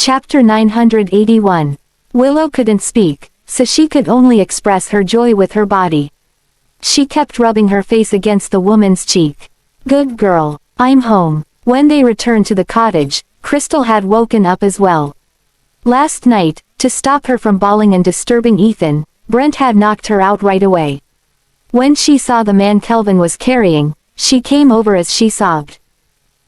Chapter 981. Willow couldn't speak, so she could only express her joy with her body. She kept rubbing her face against the woman's cheek. "Good girl, I'm home." When they returned to the cottage, Crystal had woken up as well. Last night, to stop her from bawling and disturbing Ethan, Brent had knocked her out right away. When she saw the man Kelvin was carrying, she came over as she sobbed.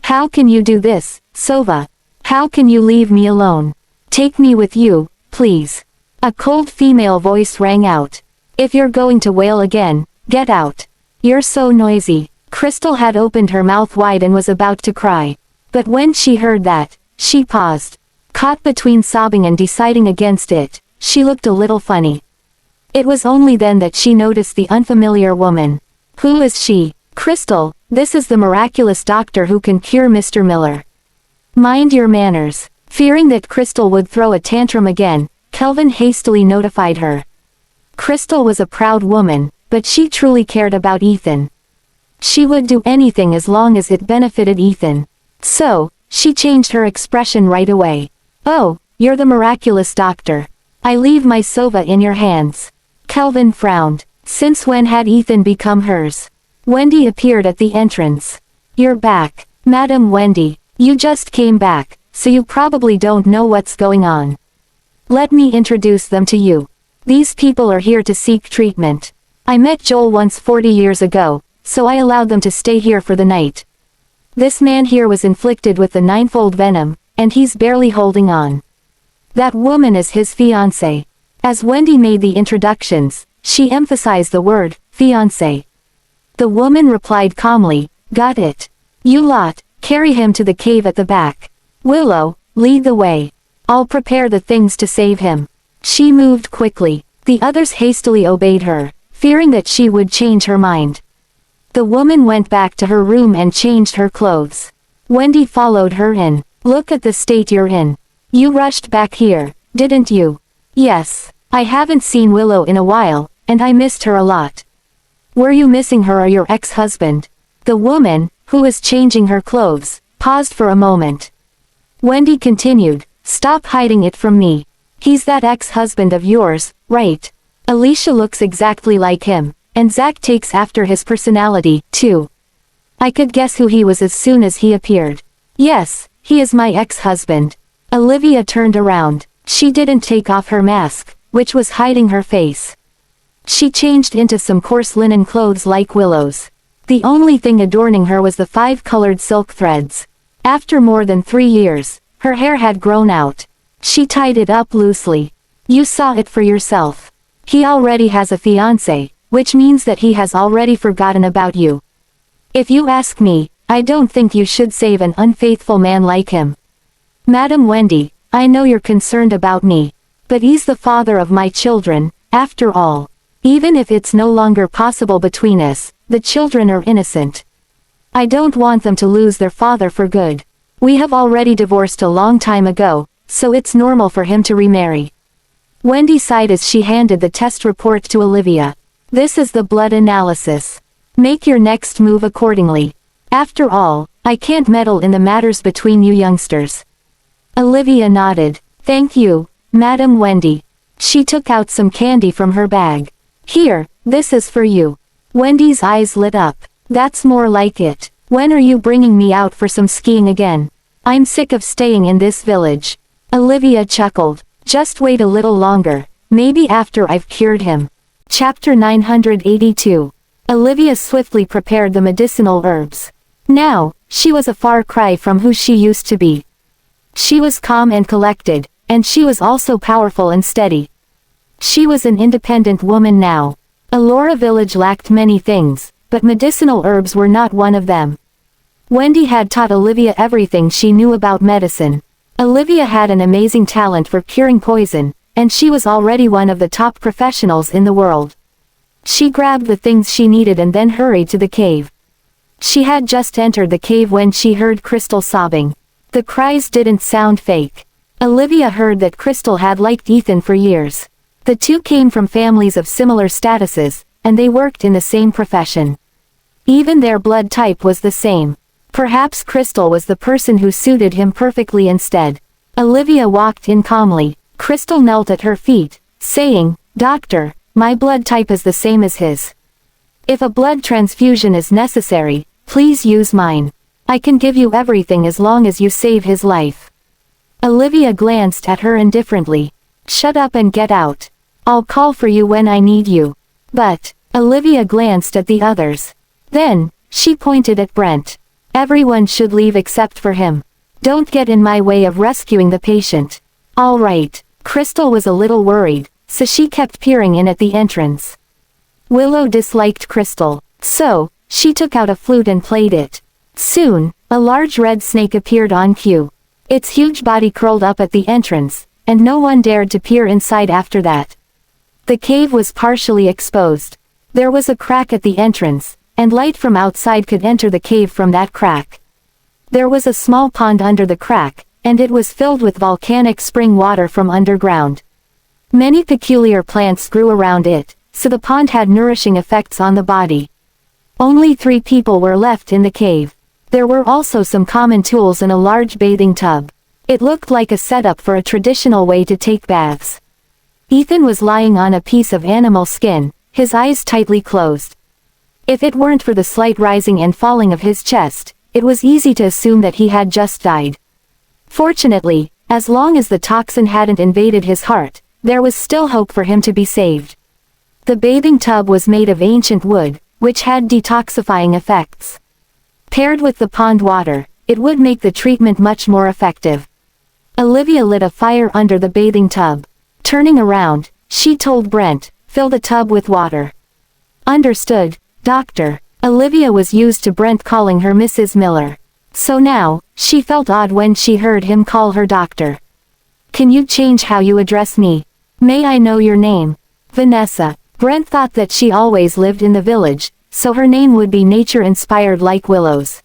"How can you do this, Sova? How can you leave me alone? Take me with you, please." A cold female voice rang out. "If you're going to wail again, get out. You're so noisy." Crystal had opened her mouth wide and was about to cry. But when she heard that, she paused. Caught between sobbing and deciding against it, she looked a little funny. It was only then that she noticed the unfamiliar woman. "Who is she?" "Crystal, this is the miraculous doctor who can cure Mr. Miller. Mind your manners." Fearing that Crystal would throw a tantrum again, Kelvin hastily notified her. Crystal was a proud woman, but she truly cared about Ethan. She would do anything as long as it benefited Ethan. So, she changed her expression right away. "Oh, you're the miraculous doctor. I leave my Sova in your hands." Kelvin frowned. Since when had Ethan become hers? Wendy appeared at the entrance. "You're back, Madam Wendy. You just came back, so you probably don't know what's going on. Let me introduce them to you. These people are here to seek treatment. I met Joel once 40 years ago, so I allowed them to stay here for the night. This man here was inflicted with the ninefold venom, and he's barely holding on. That woman is his fiancée." As Wendy made the introductions, she emphasized the word, fiancé. The woman replied calmly, "Got it. You lot, carry him to the cave at the back. Willow, lead the way. I'll prepare the things to save him." She moved quickly. The others hastily obeyed her, fearing that she would change her mind. The woman went back to her room and changed her clothes. Wendy followed her in. "Look at the state you're in. You rushed back here, didn't you?" "Yes. I haven't seen Willow in a while, and I missed her a lot." "Were you missing her or your ex-husband?" The woman, who was changing her clothes, paused for a moment. Wendy continued, "Stop hiding it from me. He's that ex-husband of yours, right? Alicia looks exactly like him, and Zach takes after his personality, too. I could guess who he was as soon as he appeared. Yes, he is my ex-husband." Olivia turned around. She didn't take off her mask, which was hiding her face. She changed into some coarse linen clothes like Willow's. The only thing adorning her was the 5-colored silk threads. After more than 3 years, her hair had grown out. She tied it up loosely. "You saw it for yourself. He already has a fiancé, which means that he has already forgotten about you. If you ask me, I don't think you should save an unfaithful man like him. Madam Wendy, I know you're concerned about me. But he's the father of my children, after all. Even if it's no longer possible between us, the children are innocent. I don't want them to lose their father for good. We have already divorced a long time ago, so it's normal for him to remarry." Wendy sighed as she handed the test report to Olivia. "This is the blood analysis. Make your next move accordingly. After all, I can't meddle in the matters between you youngsters." Olivia nodded. "Thank you, Madam Wendy." She took out some candy from her bag. "Here, this is for you." Wendy's eyes lit up. "That's more like it. When are you bringing me out for some skiing again? I'm sick of staying in this village." Olivia chuckled. "Just wait a little longer, maybe after I've cured him." Chapter 982. Olivia swiftly prepared the medicinal herbs. Now, she was a far cry from who she used to be. She was calm and collected, and she was also powerful and steady. She was an independent woman now. Elora village lacked many things, but medicinal herbs were not one of them. Wendy had taught Olivia everything she knew about medicine. Olivia had an amazing talent for curing poison, and she was already one of the top professionals in the world. She grabbed the things she needed and then hurried to the cave. She had just entered the cave when she heard Crystal sobbing. The cries didn't sound fake. Olivia heard that Crystal had liked Ethan for years. The two came from families of similar statuses, and they worked in the same profession. Even their blood type was the same. Perhaps Crystal was the person who suited him perfectly instead. Olivia walked in calmly. Crystal knelt at her feet, saying, "Doctor, my blood type is the same as his. If a blood transfusion is necessary, please use mine. I can give you everything as long as you save his life." Olivia glanced at her indifferently. "Shut up and get out. I'll call for you when I need you." But, Olivia glanced at the others. Then, she pointed at Brent. "Everyone should leave except for him. Don't get in my way of rescuing the patient." "All right." Crystal was a little worried, so she kept peering in at the entrance. Willow disliked Crystal, so, she took out a flute and played it. Soon, a large red snake appeared on cue. Its huge body curled up at the entrance, and no one dared to peer inside after that. The cave was partially exposed. There was a crack at the entrance, and light from outside could enter the cave from that crack. There was a small pond under the crack, and it was filled with volcanic spring water from underground. Many peculiar plants grew around it, so the pond had nourishing effects on the body. Only 3 people were left in the cave. There were also some common tools and a large bathing tub. It looked like a setup for a traditional way to take baths. Ethan was lying on a piece of animal skin, his eyes tightly closed. If it weren't for the slight rising and falling of his chest, it was easy to assume that he had just died. Fortunately, as long as the toxin hadn't invaded his heart, there was still hope for him to be saved. The bathing tub was made of ancient wood, which had detoxifying effects. Paired with the pond water, it would make the treatment much more effective. Olivia lit a fire under the bathing tub. Turning around, she told Brent, "Fill the tub with water." "Understood, Doctor." Olivia was used to Brent calling her Mrs. Miller. So now, she felt odd when she heard him call her doctor. "Can you change how you address me? May I know your name?" "Vanessa." Brent thought that she always lived in the village, so her name would be nature-inspired like Willow's.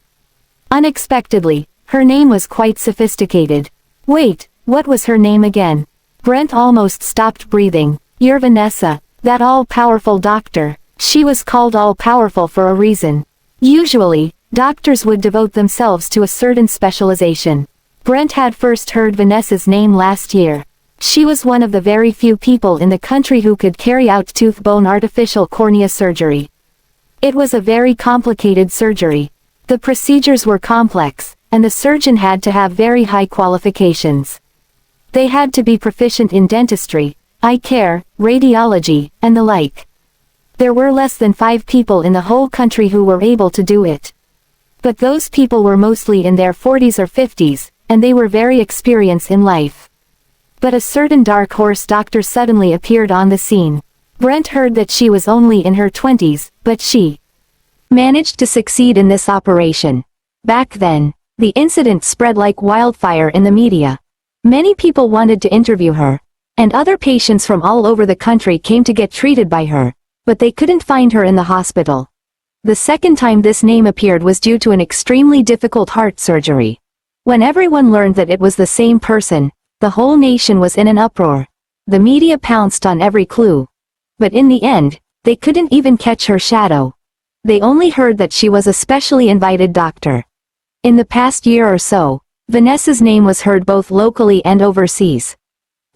Unexpectedly, her name was quite sophisticated. Wait, what was her name again? Brent almost stopped breathing. "You're Vanessa, that all-powerful doctor." She was called all-powerful for a reason. Usually, doctors would devote themselves to a certain specialization. Brent had first heard Vanessa's name last year. She was one of the very few people in the country who could carry out tooth-bone artificial cornea surgery. It was a very complicated surgery. The procedures were complex, and the surgeon had to have very high qualifications. They had to be proficient in dentistry, eye care, radiology, and the like. There were less than 5 people in the whole country who were able to do it. But those people were mostly in their 40s or 50s, and they were very experienced in life. But a certain dark horse doctor suddenly appeared on the scene. Brent heard that she was only in her 20s, but she managed to succeed in this operation. Back then, the incident spread like wildfire in the media. Many people wanted to interview her, and other patients from all over the country came to get treated by her, but they couldn't find her in the hospital. The second time this name appeared was due to an extremely difficult heart surgery. When everyone learned that it was the same person, the whole nation was in an uproar. The media pounced on every clue. But in the end, they couldn't even catch her shadow. They only heard that she was a specially invited doctor. In the past year or so, Vanessa's name was heard both locally and overseas.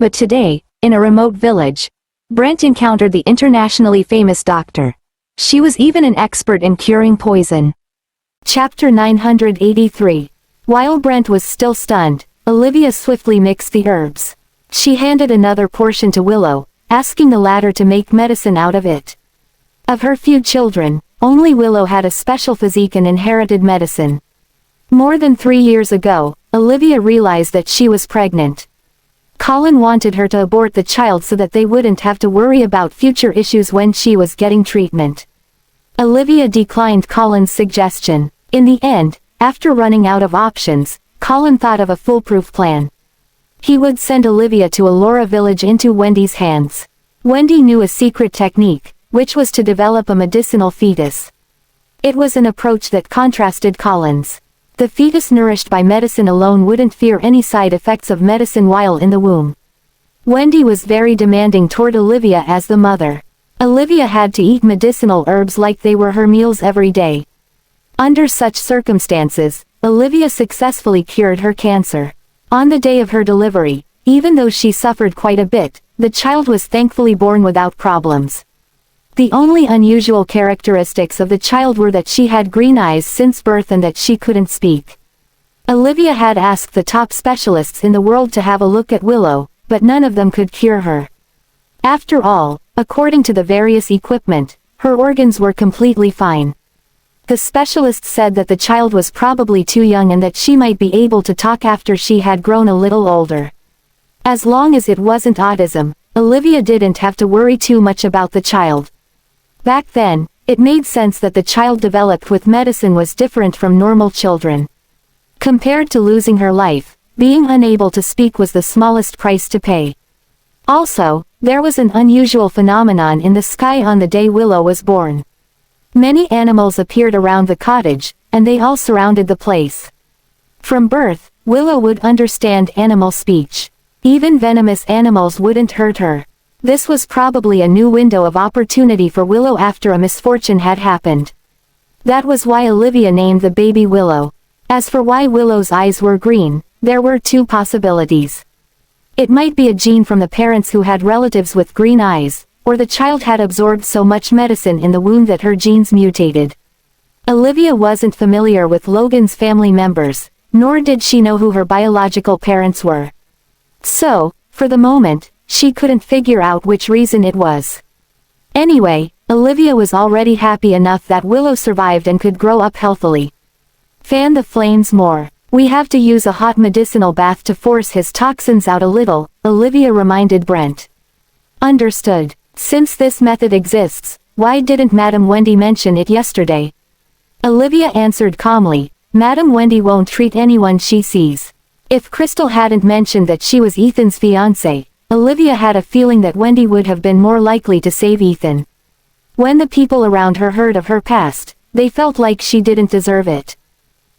But today, in a remote village, Brent encountered the internationally famous doctor. She was even an expert in curing poison. Chapter 983. While Brent was still stunned, Olivia swiftly mixed the herbs. She handed another portion to Willow, asking the latter to make medicine out of it. Of her few children, only Willow had a special physique and inherited medicine. More than 3 years ago, Olivia realized that she was pregnant. Colin wanted her to abort the child so that they wouldn't have to worry about future issues when she was getting treatment. Olivia declined Colin's suggestion. In the end, after running out of options, Colin thought of a foolproof plan. He would send Olivia to Elora village into Wendy's hands. Wendy knew a secret technique, which was to develop a medicinal fetus. It was an approach that contrasted Colin's. The fetus nourished by medicine alone wouldn't fear any side effects of medicine while in the womb. Wendy was very demanding toward Olivia as the mother. Olivia had to eat medicinal herbs like they were her meals every day. Under such circumstances, Olivia successfully cured her cancer. On the day of her delivery, even though she suffered quite a bit, the child was thankfully born without problems. The only unusual characteristics of the child were that she had green eyes since birth and that she couldn't speak. Olivia had asked the top specialists in the world to have a look at Willow, but none of them could cure her. After all, according to the various equipment, her organs were completely fine. The specialists said that the child was probably too young and that she might be able to talk after she had grown a little older. As long as it wasn't autism, Olivia didn't have to worry too much about the child. Back then, it made sense that the child developed with medicine was different from normal children. Compared to losing her life, being unable to speak was the smallest price to pay. Also, there was an unusual phenomenon in the sky on the day Willow was born. Many animals appeared around the cottage, and they all surrounded the place. From birth, Willow would understand animal speech. Even venomous animals wouldn't hurt her. This was probably a new window of opportunity for Willow after a misfortune had happened. That was why Olivia named the baby Willow. As for why Willow's eyes were green, there were two possibilities. It might be a gene from the parents who had relatives with green eyes, or the child had absorbed so much medicine in the wound that her genes mutated. Olivia wasn't familiar with Logan's family members, nor did she know who her biological parents were. So, for the moment, she couldn't figure out which reason it was. Anyway, Olivia was already happy enough that Willow survived and could grow up healthily. Fan the flames more. We have to use a hot medicinal bath to force his toxins out a little, Olivia reminded Brent. Understood. Since this method exists, why didn't Madam Wendy mention it yesterday? Olivia answered calmly, Madam Wendy won't treat anyone she sees. If Crystal hadn't mentioned that she was Ethan's fiancée, Olivia had a feeling that Wendy would have been more likely to save Ethan. When the people around her heard of her past, they felt like she didn't deserve it.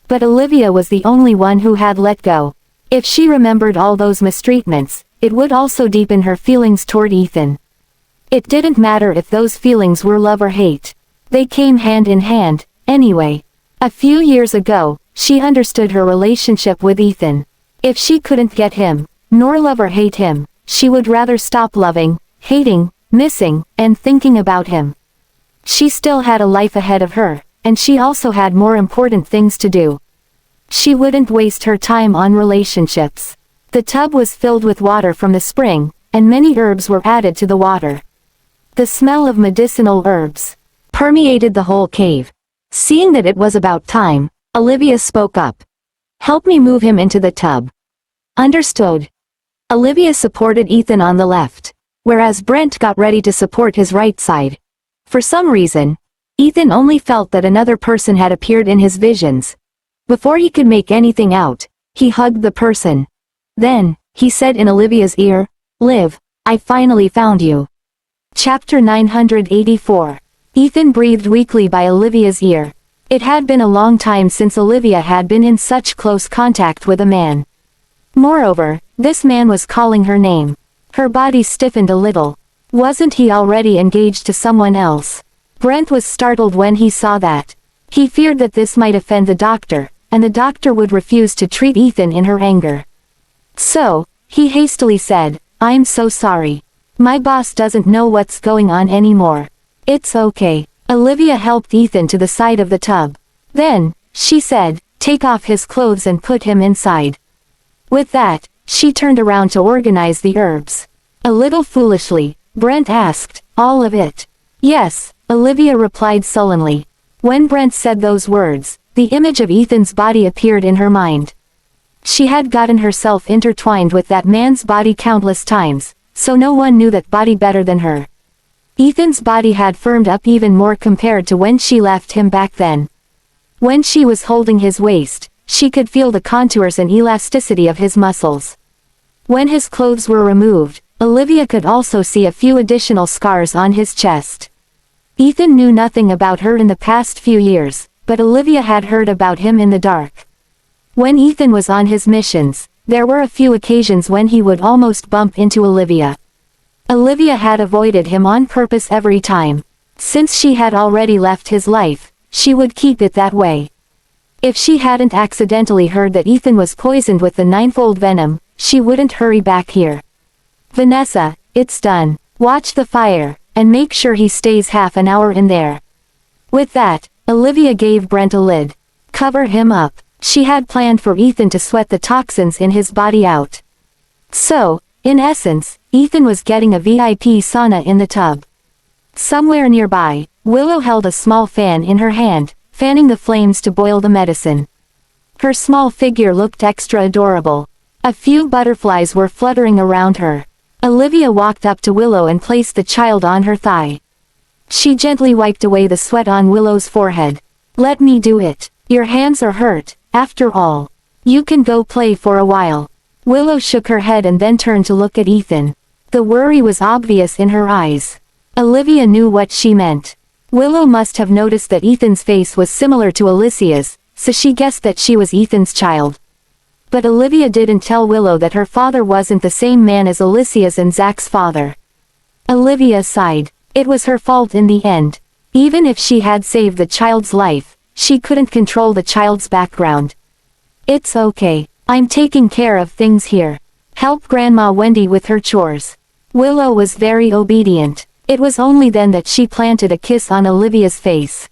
But Olivia was the only one who had let go. If she remembered all those mistreatments, it would also deepen her feelings toward Ethan. It didn't matter if those feelings were love or hate. They came hand in hand, anyway. A few years ago, she understood her relationship with Ethan. If she couldn't get him, nor love or hate him, she would rather stop loving, hating, missing, and thinking about him. She still had a life ahead of her, and she also had more important things to do. She wouldn't waste her time on relationships. The tub was filled with water from the spring, and many herbs were added to the water. The smell of medicinal herbs permeated the whole cave. Seeing that it was about time, Olivia spoke up. Help me move him into the tub. Understood. Olivia supported Ethan on the left, whereas Brent got ready to support his right side. For some reason, Ethan only felt that another person had appeared in his visions. Before he could make anything out, he hugged the person. Then, he said in Olivia's ear, Liv, I finally found you. Chapter 984. Ethan breathed weakly by Olivia's ear. It had been a long time since Olivia had been in such close contact with a man. Moreover, this man was calling her name. Her body stiffened a little. Wasn't he already engaged to someone else? Brent was startled when he saw that. He feared that this might offend the doctor, and the doctor would refuse to treat Ethan in her anger. So, he hastily said, I'm so sorry. My boss doesn't know what's going on anymore. It's okay. Olivia helped Ethan to the side of the tub. Then, she said, take off his clothes and put him inside. With that, she turned around to organize the herbs. A little foolishly, Brent asked, all of it? Yes, Olivia replied sullenly. When Brent said those words, the image of Ethan's body appeared in her mind. She had gotten herself intertwined with that man's body countless times, so no one knew that body better than her. Ethan's body had firmed up even more compared to when she left him back then. When she was holding his waist, she could feel the contours and elasticity of his muscles. When his clothes were removed, Olivia could also see a few additional scars on his chest. Ethan knew nothing about her in the past few years, but Olivia had heard about him in the dark. When Ethan was on his missions, there were a few occasions when he would almost bump into Olivia. Olivia had avoided him on purpose every time. Since she had already left his life, she would keep it that way. If she hadn't accidentally heard that Ethan was poisoned with the ninefold venom, she wouldn't hurry back here. Vanessa, it's done. Watch the fire, and make sure he stays half an hour in there. With that, Olivia gave Brent a lid. Cover him up. She had planned for Ethan to sweat the toxins in his body out. So, in essence, Ethan was getting a VIP sauna in the tub. Somewhere nearby, Willow held a small fan in her hand, fanning the flames to boil the medicine. Her small figure looked extra adorable. A few butterflies were fluttering around her. Olivia walked up to Willow and placed the child on her thigh. She gently wiped away the sweat on Willow's forehead. Let me do it. Your hands are hurt, after all. You can go play for a while. Willow shook her head and then turned to look at Ethan. The worry was obvious in her eyes. Olivia knew what she meant. Willow must have noticed that Ethan's face was similar to Alicia's, so she guessed that she was Ethan's child. But Olivia didn't tell Willow that her father wasn't the same man as Alicia's and Zach's father. Olivia sighed. It was her fault in the end. Even if she had saved the child's life, she couldn't control the child's background. It's okay. I'm taking care of things here. Help Grandma Wendy with her chores. Willow was very obedient. It was only then that she planted a kiss on Olivia's face.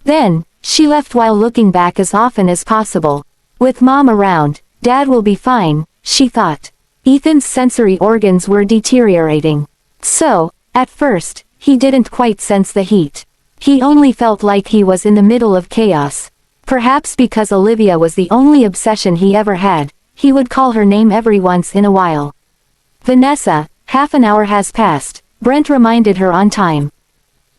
Then, she left while looking back as often as possible. With Mom around, Dad will be fine, she thought. Ethan's sensory organs were deteriorating. So, at first, he didn't quite sense the heat. He only felt like he was in the middle of chaos. Perhaps because Olivia was the only obsession he ever had, he would call her name every once in a while. Vanessa, half an hour has passed, Brent reminded her on time.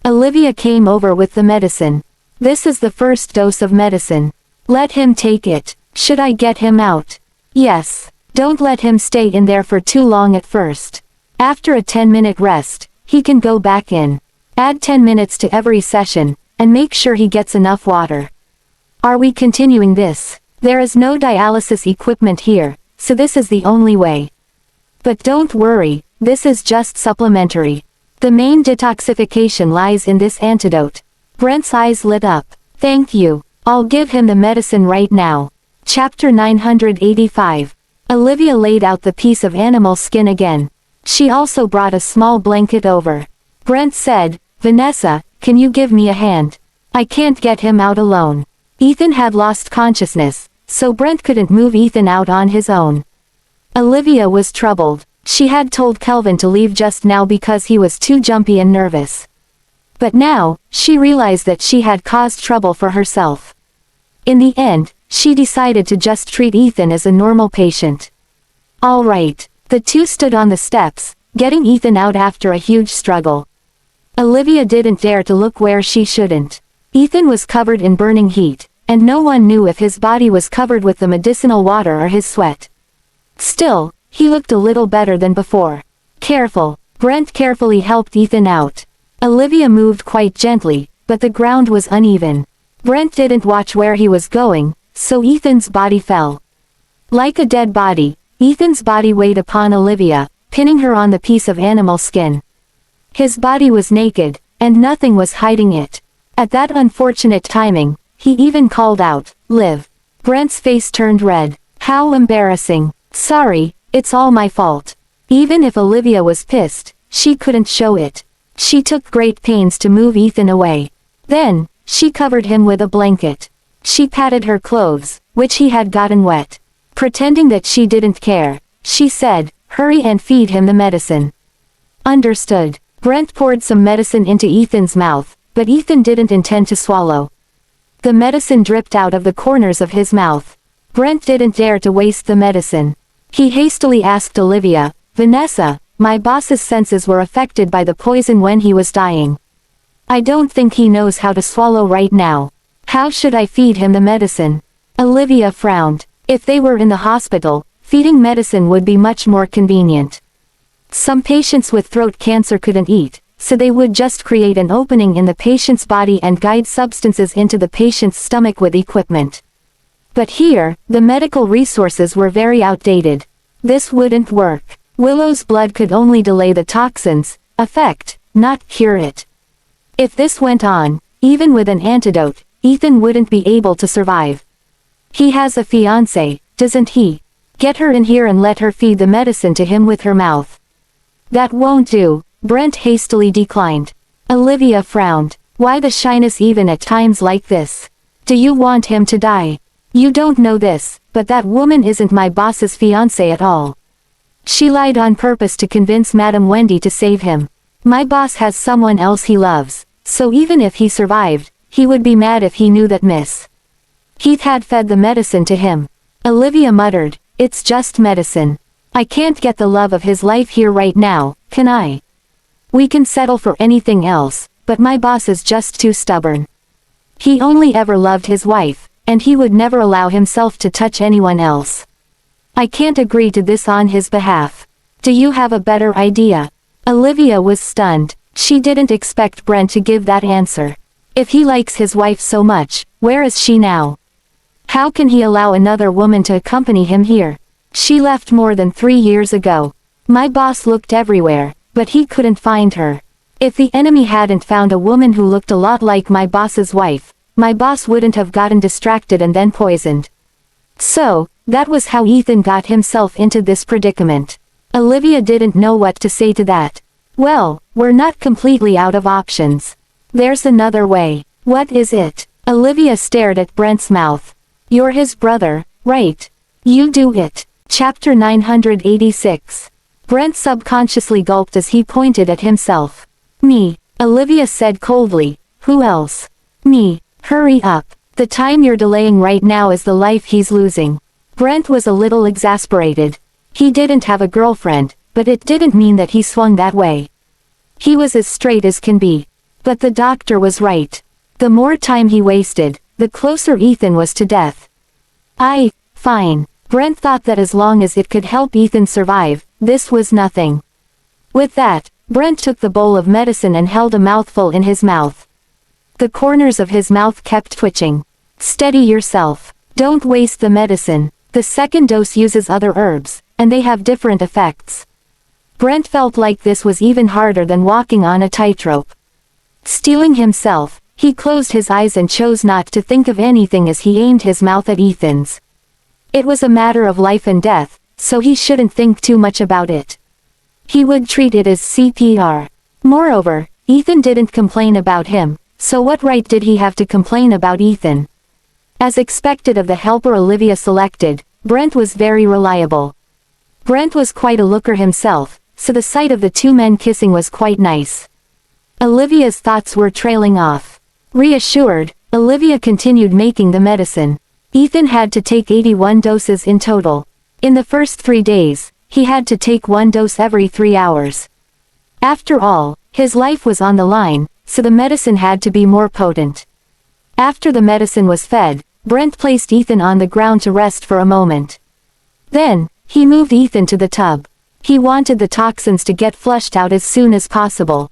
Olivia came over with the medicine. This is the first dose of medicine. Let him take it. Should I get him out? Yes. Don't let him stay in there for too long at first. After a 10-minute rest, he can go back in. Add 10 minutes to every session, and make sure he gets enough water. Are we continuing this? There is no dialysis equipment here, so this is the only way. But don't worry, this is just supplementary. The main detoxification lies in this antidote. Brent's eyes lit up. Thank you. I'll give him the medicine right now. Chapter 985. Olivia laid out the piece of animal skin again. She also brought a small blanket over. Brent said, Vanessa, can you give me a hand? I can't get him out alone. Ethan had lost consciousness, so Brent couldn't move Ethan out on his own. Olivia was troubled. She had told Kelvin to leave just now because he was too jumpy and nervous. But now, she realized that she had caused trouble for herself. In the end, she decided to just treat Ethan as a normal patient. All right. The two stood on the steps, getting Ethan out after a huge struggle. Olivia didn't dare to look where she shouldn't. Ethan was covered in burning heat, and no one knew if his body was covered with the medicinal water or his sweat. Still, he looked a little better than before. Careful. Brent carefully helped Ethan out. Olivia moved quite gently, but the ground was uneven. Brent didn't watch where he was going, so Ethan's body fell. Like a dead body, Ethan's body weighed upon Olivia, pinning her on the piece of animal skin. His body was naked, and nothing was hiding it. At that unfortunate timing, he even called out, "Liv." Brent's face turned red. How embarrassing. Sorry, it's all my fault. Even if Olivia was pissed, she couldn't show it. She took great pains to move Ethan away. Then, she covered him with a blanket. She patted her clothes, which he had gotten wet. Pretending that she didn't care, she said, "Hurry and feed him the medicine." Understood. Brent poured some medicine into Ethan's mouth, but Ethan didn't intend to swallow. The medicine dripped out of the corners of his mouth. Brent didn't dare to waste the medicine. He hastily asked Olivia, "Vanessa, my boss's senses were affected by the poison when he was dying. I don't think he knows how to swallow right now. How should I feed him the medicine?" Olivia frowned. If they were in the hospital, feeding medicine would be much more convenient. Some patients with throat cancer couldn't eat, so they would just create an opening in the patient's body and guide substances into the patient's stomach with equipment. But here, the medical resources were very outdated. This wouldn't work. Willow's blood could only delay the toxins' effect, not cure it. If this went on, even with an antidote, Ethan wouldn't be able to survive. He has a fiancé, doesn't he? Get her in here and let her feed the medicine to him with her mouth. That won't do, Brent hastily declined. Olivia frowned. Why the shyness even at times like this? Do you want him to die? You don't know this, but that woman isn't my boss's fiancé at all. She lied on purpose to convince Madame Wendy to save him. My boss has someone else he loves, so even if he survived, he would be mad if he knew that Miss Heath had fed the medicine to him. Olivia muttered, it's just medicine. I can't get the love of his life here right now, can I? We can settle for anything else, but my boss is just too stubborn. He only ever loved his wife, and he would never allow himself to touch anyone else. I can't agree to this on his behalf. Do you have a better idea? Olivia was stunned. She didn't expect Brent to give that answer. If he likes his wife so much, where is she now? How can he allow another woman to accompany him here? She left more than 3 years ago. My boss looked everywhere, but he couldn't find her. If the enemy hadn't found a woman who looked a lot like my boss's wife, my boss wouldn't have gotten distracted and then poisoned. So, that was how Ethan got himself into this predicament. Olivia didn't know what to say to that. Well, we're not completely out of options. There's another way. What is it? Olivia stared at Brent's mouth. You're his brother, right? You do it. Chapter 986. Brent subconsciously gulped as he pointed at himself. Me, Olivia said coldly. Who else? Me. Hurry up. The time you're delaying right now is the life he's losing. Brent was a little exasperated. He didn't have a girlfriend, but it didn't mean that he swung that way. He was as straight as can be. But the doctor was right. The more time he wasted, the closer Ethan was to death. Fine. Brent thought that as long as it could help Ethan survive, this was nothing. With that, Brent took the bowl of medicine and held a mouthful in his mouth. The corners of his mouth kept twitching. Steady yourself. Don't waste the medicine. The second dose uses other herbs, and they have different effects. Brent felt like this was even harder than walking on a tightrope. Steeling himself, he closed his eyes and chose not to think of anything as he aimed his mouth at Ethan's. It was a matter of life and death, so he shouldn't think too much about it. He would treat it as CPR. Moreover, Ethan didn't complain about him, so what right did he have to complain about Ethan? As expected of the helper Olivia selected, Brent was very reliable. Brent was quite a looker himself, so the sight of the two men kissing was quite nice. Olivia's thoughts were trailing off. Reassured, Olivia continued making the medicine. Ethan had to take 81 doses in total. In the first 3 days, he had to take 1 dose every 3 hours. After all, his life was on the line, so the medicine had to be more potent. After the medicine was fed, Brent placed Ethan on the ground to rest for a moment. Then, he moved Ethan to the tub. He wanted the toxins to get flushed out as soon as possible.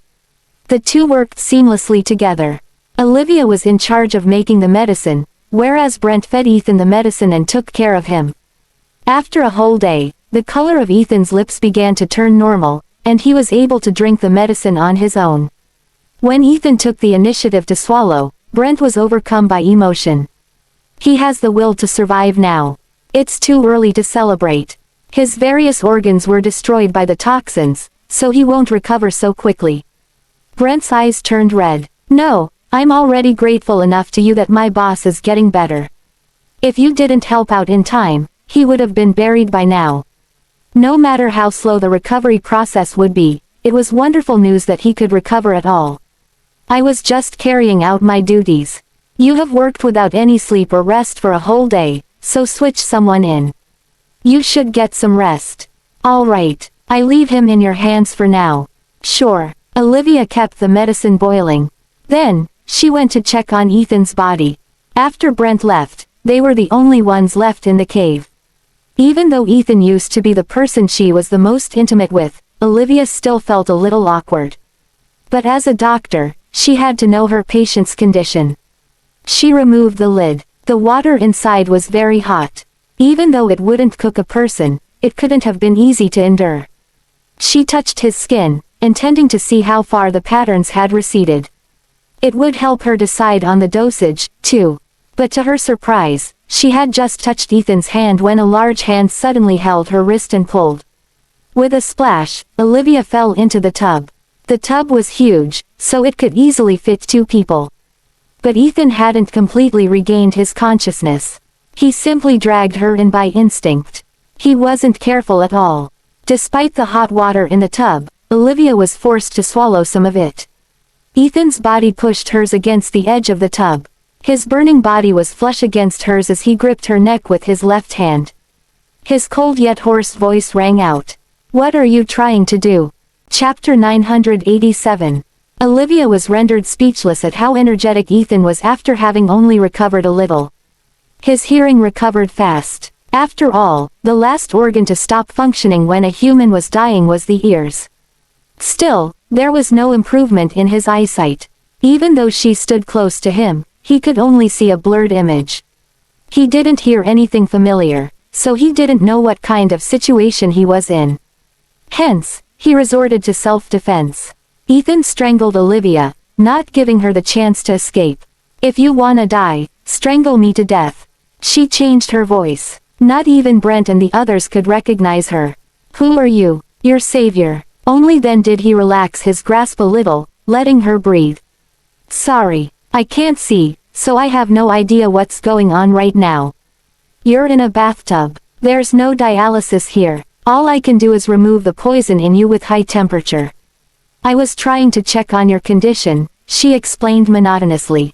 The two worked seamlessly together. Olivia was in charge of making the medicine, whereas Brent fed Ethan the medicine and took care of him. After a whole day, the color of Ethan's lips began to turn normal, and he was able to drink the medicine on his own. When Ethan took the initiative to swallow, Brent was overcome by emotion. He has the will to survive now. It's too early to celebrate. His various organs were destroyed by the toxins, so he won't recover so quickly. Brent's eyes turned red. No, I'm already grateful enough to you that my boss is getting better. If you didn't help out in time, he would have been buried by now. No matter how slow the recovery process would be, it was wonderful news that he could recover at all. I was just carrying out my duties. You have worked without any sleep or rest for a whole day, so switch someone in. You should get some rest. All right, I leave him in your hands for now. Sure. Olivia kept the medicine boiling. Then, she went to check on Ethan's body. After Brent left, they were the only ones left in the cave. Even though Ethan used to be the person she was the most intimate with, Olivia still felt a little awkward. But as a doctor, she had to know her patient's condition. She removed the lid. The water inside was very hot. Even though it wouldn't cook a person, it couldn't have been easy to endure. She touched his skin, intending to see how far the patterns had receded. It would help her decide on the dosage, too. But to her surprise, She had just touched Ethan's hand when a large hand suddenly held her wrist and pulled. With a splash, Olivia fell into the tub. The tub was huge, so it could easily fit 2 people. But Ethan hadn't completely regained his consciousness. He simply dragged her in by instinct. He wasn't careful at all. Despite the hot water in the tub, Olivia was forced to swallow some of it. Ethan's body pushed hers against the edge of the tub. His burning body was flush against hers as he gripped her neck with his left hand. His cold yet hoarse voice rang out. "What are you trying to do?" Chapter 987. Olivia was rendered speechless at how energetic Ethan was after having only recovered a little. His hearing recovered fast. After all, the last organ to stop functioning when a human was dying was the ears. Still, there was no improvement in his eyesight. Even though she stood close to him, he could only see a blurred image. He didn't hear anything familiar, so he didn't know what kind of situation he was in. Hence, he resorted to self-defense. Ethan strangled Olivia, not giving her the chance to escape. "If you wanna die, strangle me to death." She changed her voice. Not even Brent and the others could recognize her. "Who are you?" "Your savior." Only then did he relax his grasp a little, letting her breathe. "Sorry, I can't see, so I have no idea what's going on right now. You're in a bathtub. There's no dialysis here. All I can do is remove the poison in you with high temperature." "I was trying to check on your condition," she explained monotonously.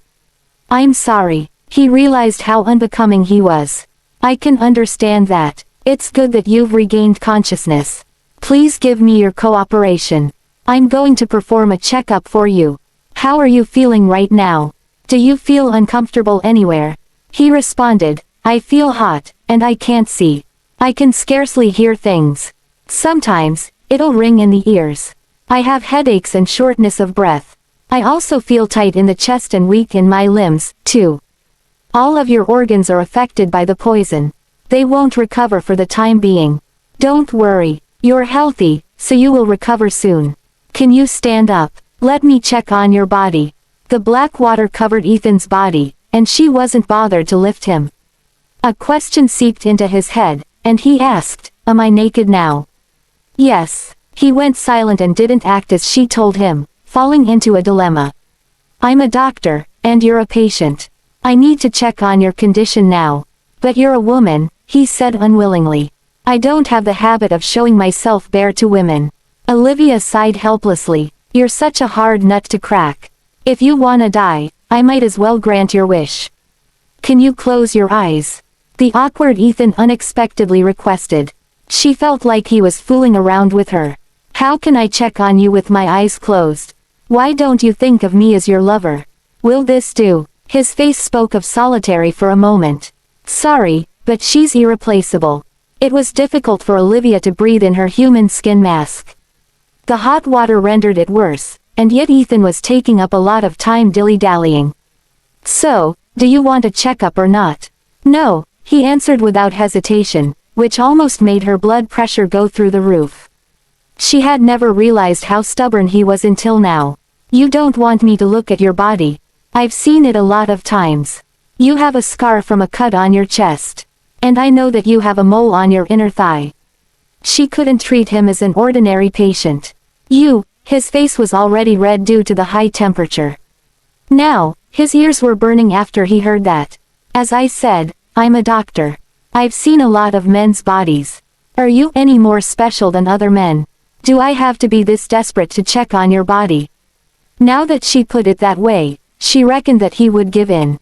"I'm sorry." He realized how unbecoming he was. "I can understand that. It's good that you've regained consciousness. Please give me your cooperation. I'm going to perform a checkup for you. How are you feeling right now? Do you feel uncomfortable anywhere?" He responded, "I feel hot, and I can't see. I can scarcely hear things. Sometimes, it'll ring in the ears. I have headaches and shortness of breath. I also feel tight in the chest and weak in my limbs, too. All of your organs are affected by the poison. They won't recover for the time being. Don't worry, you're healthy, so you will recover soon. Can you stand up? Let me check on your body." The black water covered Ethan's body, and she wasn't bothered to lift him. A question seeped into his head, and he asked, "Am I naked now?" "Yes." He went silent and didn't act as she told him, falling into a dilemma. "I'm a doctor, and you're a patient. I need to check on your condition now. But you're a woman," he said unwillingly. "I don't have the habit of showing myself bare to women." Olivia sighed helplessly. "You're such a hard nut to crack. If you wanna die, I might as well grant your wish. Can you close your eyes?" The awkward Ethan unexpectedly requested. She felt like he was fooling around with her. "How can I check on you with my eyes closed? Why don't you think of me as your lover? Will this do?" His face spoke of solitary for a moment. "Sorry, but she's irreplaceable." It was difficult for Olivia to breathe in her human skin mask. The hot water rendered it worse, and yet Ethan was taking up a lot of time dilly-dallying. "So, do you want a checkup or not?" "No," he answered without hesitation, which almost made her blood pressure go through the roof. She had never realized how stubborn he was until now. "You don't want me to look at your body. I've seen it a lot of times. You have a scar from a cut on your chest. And I know that you have a mole on your inner thigh." She couldn't treat him as an ordinary patient. His face was already red due to the high temperature. Now, his ears were burning after he heard that. "As I said, I'm a doctor. I've seen a lot of men's bodies. Are you any more special than other men? Do I have to be this desperate to check on your body?" Now that she put it that way, she reckoned that he would give in.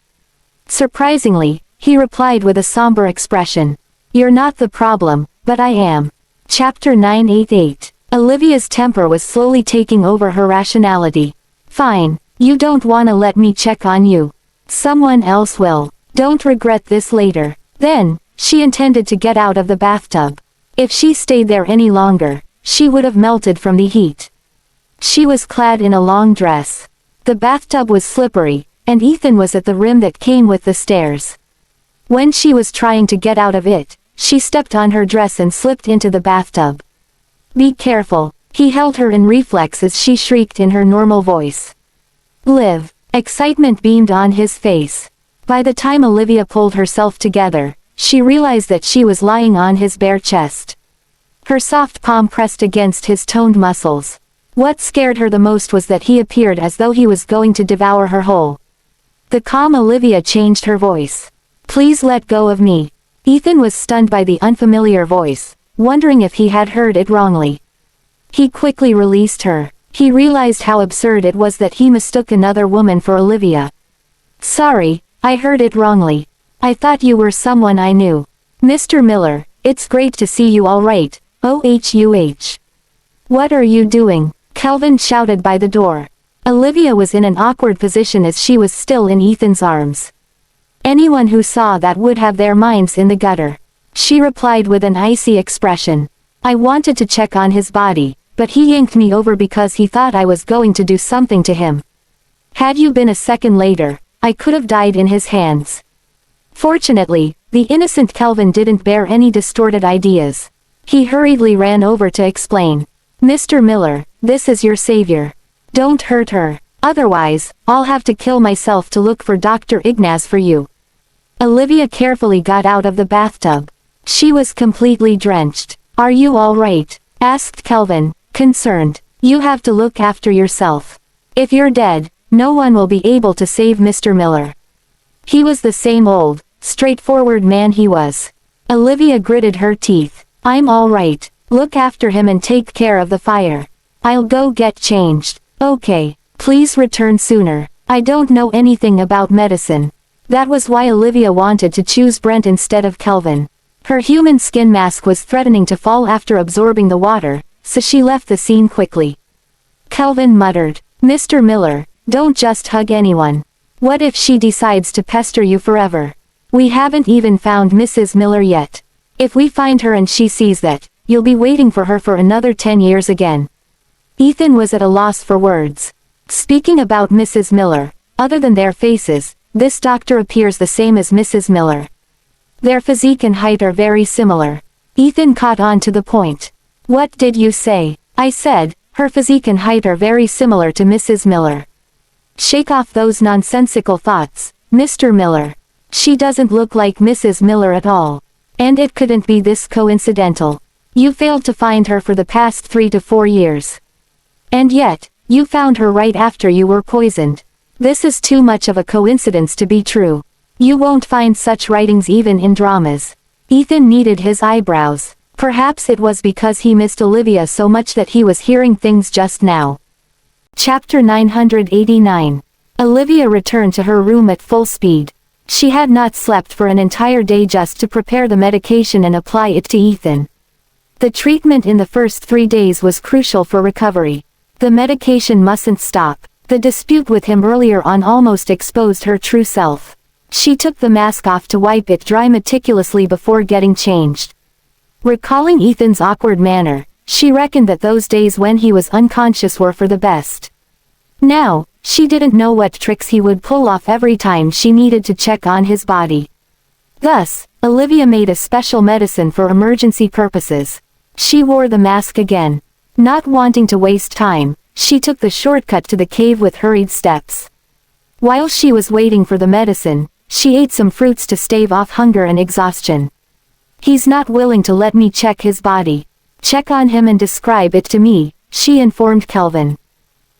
Surprisingly, he replied with a somber expression. "You're not the problem, but I am." Chapter 988. Olivia's temper was slowly taking over her rationality. "Fine, you don't wanna let me check on you. Someone else will. Don't regret this later." Then, she intended to get out of the bathtub. If she stayed there any longer, she would have melted from the heat. She was clad in a long dress. The bathtub was slippery, and Ethan was at the rim that came with the stairs. When she was trying to get out of it, she stepped on her dress and slipped into the bathtub. "Be careful," he held her in reflex as she shrieked in her normal voice. "Live." Excitement beamed on his face. By the time Olivia pulled herself together, she realized that she was lying on his bare chest. Her soft palm pressed against his toned muscles. What scared her the most was that he appeared as though he was going to devour her whole. The calm Olivia changed her voice. "Please let go of me." Ethan was stunned by the unfamiliar voice, wondering if he had heard it wrongly. He quickly released her. He realized how absurd it was that he mistook another woman for Olivia. "Sorry, I heard it wrongly. I thought you were someone I knew. Mr. Miller, it's great to see you all right, OHUH. What are you doing?" Kelvin shouted by the door. Olivia was in an awkward position as she was still in Ethan's arms. Anyone who saw that would have their minds in the gutter. She replied with an icy expression. "I wanted to check on his body, but he yanked me over because he thought I was going to do something to him. Had you been a second later, I could have died in his hands." Fortunately, the innocent Kelvin didn't bear any distorted ideas. He hurriedly ran over to explain. "Mr. Miller, this is your savior. Don't hurt her. Otherwise, I'll have to kill myself to look for Dr. Ignaz for you." Olivia carefully got out of the bathtub. She was completely drenched. "Are you all right?" asked Kelvin, concerned. "You have to look after yourself. If you're dead, no one will be able to save Mr. Miller." He was the same old, straightforward man he was. Olivia gritted her teeth. "I'm all right. Look after him and take care of the fire. I'll go get changed." "Okay, please return sooner. I don't know anything about medicine." That was why Olivia wanted to choose Brent instead of Kelvin. Her human skin mask was threatening to fall after absorbing the water, so she left the scene quickly. Kelvin muttered, "Mr. Miller, don't just hug anyone. What if she decides to pester you forever? We haven't even found Mrs. Miller yet. If we find her and she sees that, you'll be waiting for her for another 10 years again." Ethan was at a loss for words. Speaking about Mrs. Miller, other than their faces, this doctor appears the same as Mrs. Miller. Their physique and height are very similar. Ethan caught on to the point. "What did you say?" "I said, her physique and height are very similar to Mrs. Miller." "Shake off those nonsensical thoughts, Mr. Miller. She doesn't look like Mrs. Miller at all. And it couldn't be this coincidental. You failed to find her for the past 3 to 4 years. And yet, you found her right after you were poisoned. This is too much of a coincidence to be true. You won't find such writings even in dramas." Ethan kneaded his eyebrows. Perhaps it was because he missed Olivia so much that he was hearing things just now. Chapter 989. Olivia returned to her room at full speed. She had not slept for an entire day just to prepare the medication and apply it to Ethan. The treatment in the first 3 days was crucial for recovery. The medication mustn't stop. The dispute with him earlier on almost exposed her true self. She took the mask off to wipe it dry meticulously before getting changed. Recalling Ethan's awkward manner, she reckoned that those days when he was unconscious were for the best. Now, she didn't know what tricks he would pull off every time she needed to check on his body. Thus, Olivia made a special medicine for emergency purposes. She wore the mask again. Not wanting to waste time, she took the shortcut to the cave with hurried steps. While she was waiting for the medicine, she ate some fruits to stave off hunger and exhaustion. "He's not willing to let me check his body. Check on him and describe it to me," she informed Kelvin.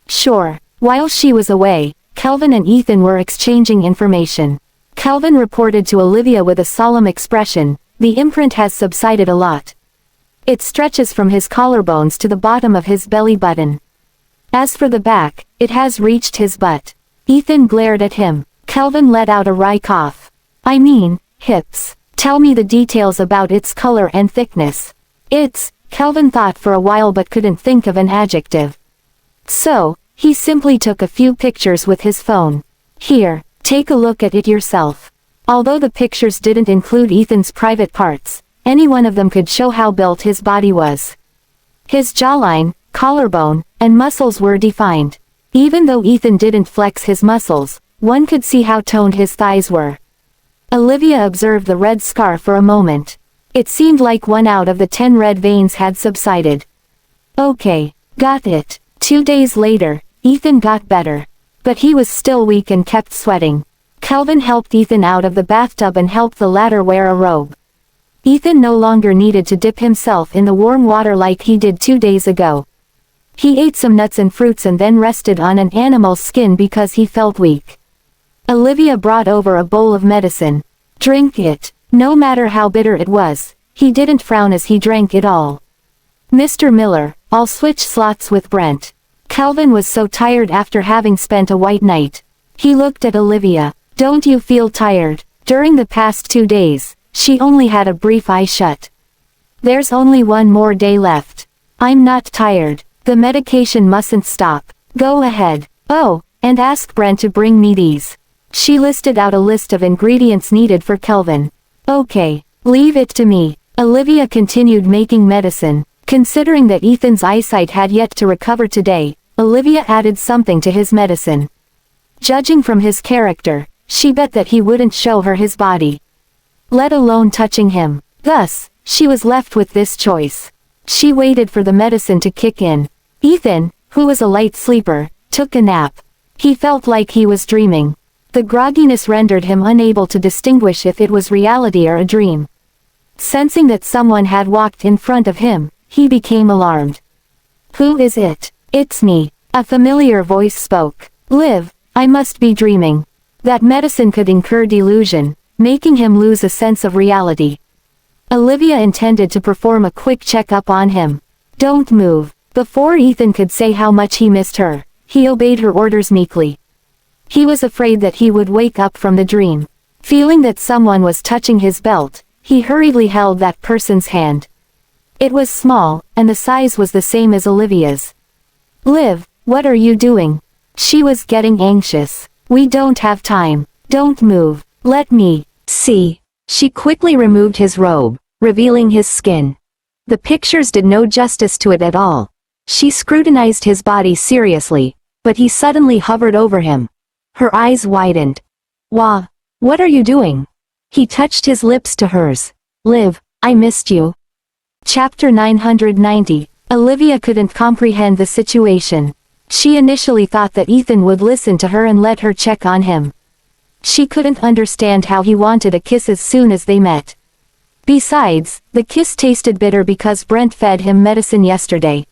"Sure." While she was away, Kelvin and Ethan were exchanging information. Kelvin reported to Olivia with a solemn expression, "The imprint has subsided a lot. It stretches from his collarbones to the bottom of his belly button. As for the back, it has reached his butt." Ethan glared at him. Kelvin let out a wry cough. "I mean, hips. Tell me the details about its color and thickness." Kelvin thought for a while but couldn't think of an adjective. So, he simply took a few pictures with his phone. "Here, take a look at it yourself." Although the pictures didn't include Ethan's private parts, any one of them could show how built his body was. His jawline, collarbone, and muscles were defined. Even though Ethan didn't flex his muscles, one could see how toned his thighs were. Olivia observed the red scar for a moment. It seemed like 1 out of the 10 red veins had subsided. "Okay, got it." 2 days later, Ethan got better. But he was still weak and kept sweating. Kelvin helped Ethan out of the bathtub and helped the latter wear a robe. Ethan no longer needed to dip himself in the warm water like he did 2 days ago. He ate some nuts and fruits and then rested on an animal's skin because he felt weak. Olivia brought over a bowl of medicine. Drink it. No matter how bitter it was, he didn't frown as he drank it all. Mr. Miller, I'll switch slots with Brent. Kelvin was so tired after having spent a white night. He looked at Olivia. Don't you feel tired? During the past 2 days, she only had a brief eye shut. There's only one more day left. I'm not tired. The medication mustn't stop. Go ahead. Oh, and ask Brent to bring me these. She listed out a list of ingredients needed for Kelvin. Okay, leave it to me. Olivia continued making medicine. Considering that Ethan's eyesight had yet to recover today, Olivia added something to his medicine. Judging from his character, she bet that he wouldn't show her his body, let alone touching him. Thus, she was left with this choice. She waited for the medicine to kick in. Ethan, who was a light sleeper, took a nap. He felt like he was dreaming. The grogginess rendered him unable to distinguish if it was reality or a dream. Sensing that someone had walked in front of him, he became alarmed. Who is it? It's me. A familiar voice spoke. Liv, I must be dreaming. That medicine could incur delusion, making him lose a sense of reality. Olivia intended to perform a quick checkup on him. Don't move. Before Ethan could say how much he missed her, he obeyed her orders meekly. He was afraid that he would wake up from the dream. Feeling that someone was touching his belt, he hurriedly held that person's hand. It was small, and the size was the same as Olivia's. Liv, what are you doing? She was getting anxious. We don't have time. Don't move. Let me see. She quickly removed his robe, revealing his skin. The pictures did no justice to it at all. She scrutinized his body seriously, but he suddenly hovered over him. Her eyes widened. Wah! What are you doing? He touched his lips to hers. Liv, I missed you. Chapter 990. Olivia couldn't comprehend the situation. She initially thought that Ethan would listen to her and let her check on him. She couldn't understand how he wanted a kiss as soon as they met. Besides, the kiss tasted bitter because Brent fed him medicine yesterday.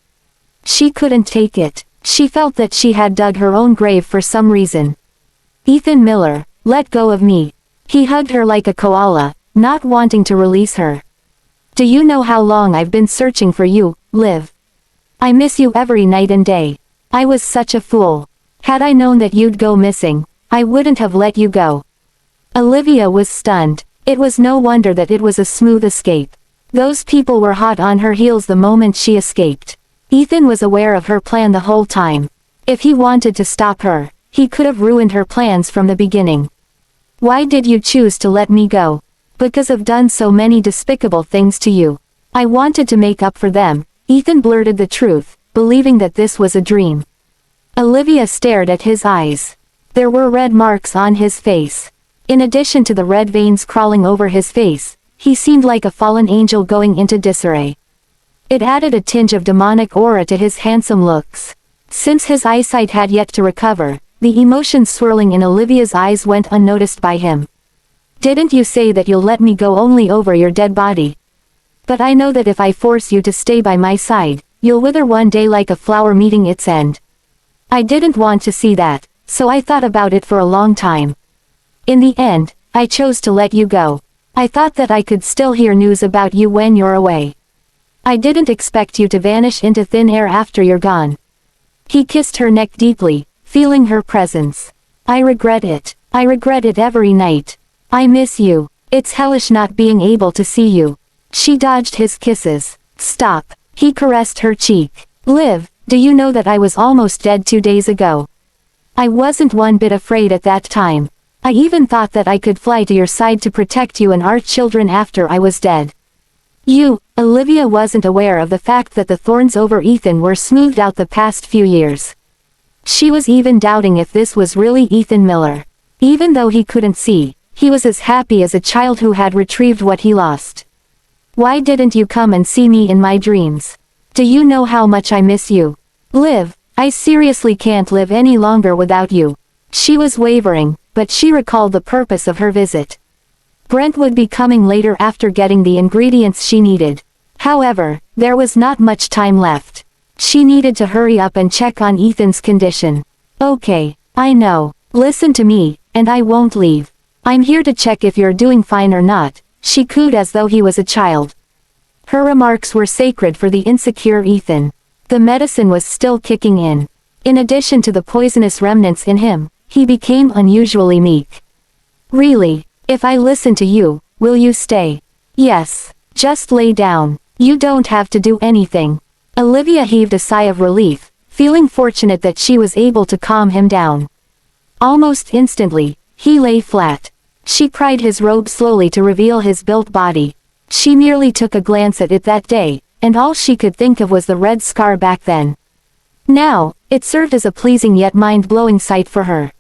She couldn't take it. She felt that she had dug her own grave for some reason. Ethan Miller, let go of me. He hugged her like a koala, not wanting to release her. Do you know how long I've been searching for you, Liv? I miss you every night and day. I was such a fool. Had I known that you'd go missing, I wouldn't have let you go. Olivia was stunned. It was no wonder that it was a smooth escape. Those people were hot on her heels the moment she escaped. Ethan was aware of her plan the whole time. If he wanted to stop her, he could have ruined her plans from the beginning. Why did you choose to let me go? Because I've done so many despicable things to you. I wanted to make up for them. Ethan blurted the truth, believing that this was a dream. Olivia stared at his eyes. There were red marks on his face. In addition to the red veins crawling over his face, he seemed like a fallen angel going into disarray. It added a tinge of demonic aura to his handsome looks. Since his eyesight had yet to recover, the emotions swirling in Olivia's eyes went unnoticed by him. Didn't you say that you'll let me go only over your dead body? But I know that if I force you to stay by my side, you'll wither one day like a flower meeting its end. I didn't want to see that, so I thought about it for a long time. In the end, I chose to let you go. I thought that I could still hear news about you when you're away. I didn't expect you to vanish into thin air after you're gone. He kissed her neck deeply, feeling her presence. I regret it. I regret it every night. I miss you. It's hellish not being able to see you. She dodged his kisses. Stop. He caressed her cheek. Liv, do you know that I was almost dead 2 days ago? I wasn't one bit afraid at that time. I even thought that I could fly to your side to protect you and our children after I was dead. Olivia wasn't aware of the fact that the thorns over Ethan were smoothed out the past few years. She was even doubting if this was really Ethan Miller. Even though he couldn't see, he was as happy as a child who had retrieved what he lost. Why didn't you come and see me in my dreams? Do you know how much I miss you? Liv, I seriously can't live any longer without you. She was wavering, but she recalled the purpose of her visit. Brent would be coming later after getting the ingredients she needed. However, there was not much time left. She needed to hurry up and check on Ethan's condition. Okay, I know. Listen to me, and I won't leave. I'm here to check if you're doing fine or not, she cooed as though he was a child. Her remarks were sacred for the insecure Ethan. The medicine was still kicking in. In addition to the poisonous remnants in him, he became unusually meek. Really, if I listen to you, will you stay? Yes. Just lay down. You don't have to do anything. Olivia heaved a sigh of relief, feeling fortunate that she was able to calm him down. Almost instantly, he lay flat. She pried his robe slowly to reveal his built body. She merely took a glance at it that day, and all she could think of was the red scar back then. Now, it served as a pleasing yet mind-blowing sight for her.